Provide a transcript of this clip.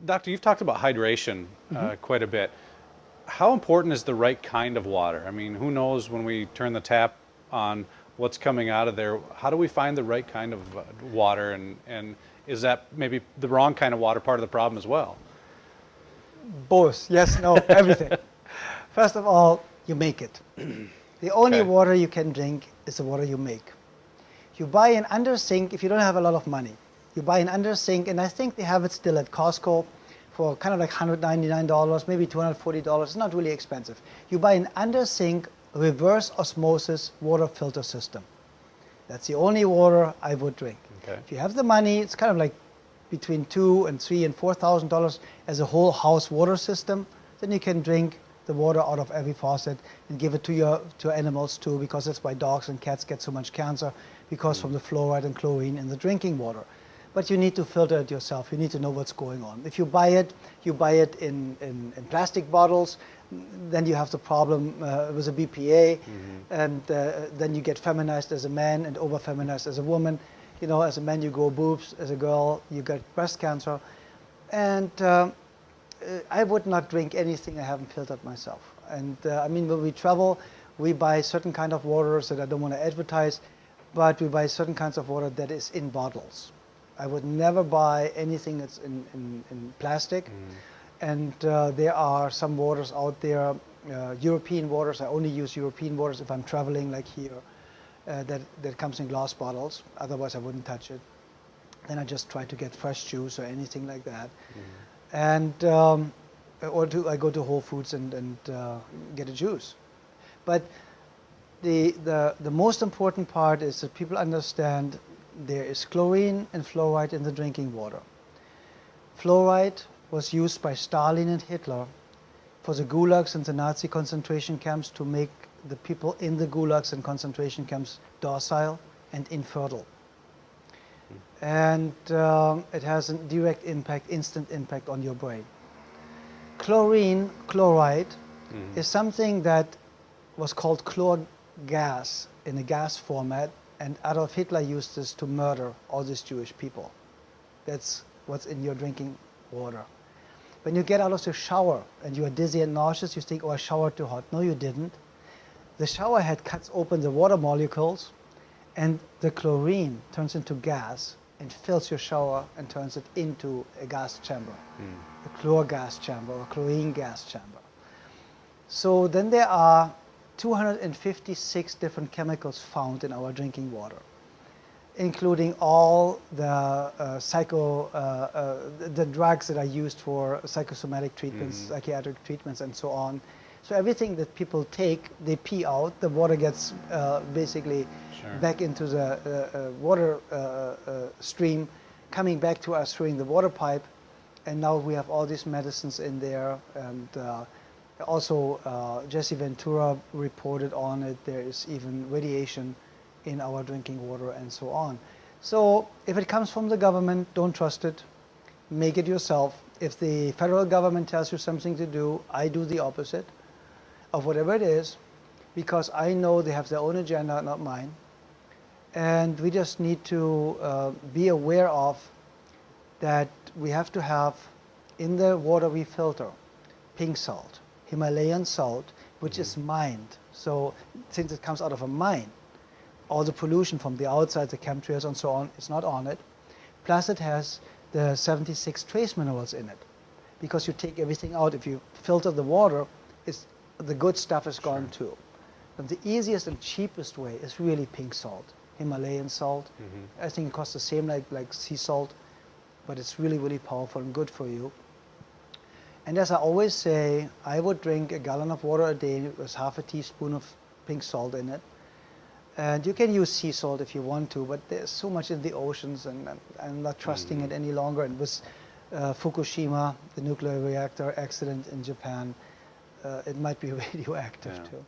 Doctor, you've talked about hydration quite a bit. How important is the right kind of water? I mean, who knows when we turn the tap on what's coming out of there? How do we find the right kind of water, and is that maybe the wrong kind of water part of the problem as well? Both, yes, no, everything. First of all, you make it. The only water you can drink is the water you make. You buy an under sink if you don't have a lot of money. You buy an under sink, and I think they have it still at Costco for kind of like $199, maybe $240. It's not really expensive. You buy an under sink reverse osmosis water filter system. That's the only water I would drink. Okay. If you have the money, it's kind of like between $2,000 and $3,000 and $4,000 as a whole house water system. Then you can drink the water out of every faucet and give it to your animals too, because that's why dogs and cats get so much cancer, because from the fluoride and chlorine in the drinking water. But you need to filter it yourself. You need to know what's going on. If you buy it in plastic bottles, then you have the problem with the BPA, and then you get feminized as a man and over-feminized as a woman. You know, as a man you grow boobs, as a girl you get breast cancer. And I would not drink anything I haven't filtered myself. And I mean, when we travel, we buy certain kind of waters that I don't want to advertise, but we buy certain kinds of water that is in bottles. I would never buy anything that's in plastic. And there are some waters out there, European waters. I only use European waters if I'm traveling, like here, that comes in glass bottles. Otherwise, I wouldn't touch it. Then I just try to get fresh juice or anything like that. And I go to Whole Foods and get a juice. But the most important part is that people understand there is chlorine and fluoride in the drinking water. Fluoride was used by Stalin and Hitler for the gulags and the Nazi concentration camps to make the people in the gulags and concentration camps docile and infertile. And it has a direct impact, instant impact on your brain. Chloride, is something that was called chlor gas in a gas format, and Adolf Hitler used this to murder all these Jewish people. That's what's in your drinking water. When you get out of the shower and you are dizzy and nauseous, you think, oh, I showered too hot. No, you didn't. The shower head cuts open the water molecules, and the chlorine turns into gas and fills your shower and turns it into a gas chamber, a chlor gas chamber or chlorine gas chamber. So then there are 256 different chemicals found in our drinking water, including all the the drugs that are used for psychosomatic treatments, psychiatric treatments, and so on. So everything that people take, they pee out. The water gets basically back into the water stream, coming back to us through the water pipe. And now we have all these medicines in there. And also Jesse Ventura reported on it. There is even radiation in our drinking water and so on. So if it comes from the government, don't trust it. Make it yourself. If the federal government tells you something to do, I do the opposite of whatever it is, because I know they have their own agenda, not mine. And we just need to be aware of that we have to have in the water we filter pink salt, Himalayan salt, which is mined. So since it comes out of a mine, all the pollution from the outside, the chemtrails and so on, is not on it. Plus it has the 76 trace minerals in it. Because you take everything out, if you filter the water, the good stuff is gone too. But the easiest and cheapest way is really pink salt, Himalayan salt. I think it costs the same like sea salt, but it's really, really powerful and good for you. And as I always say, I would drink a gallon of water a day with half a teaspoon of pink salt in it. And you can use sea salt if you want to, but there's so much in the oceans, and I'm not trusting it any longer. And with Fukushima, the nuclear reactor accident in Japan, it might be radioactive too.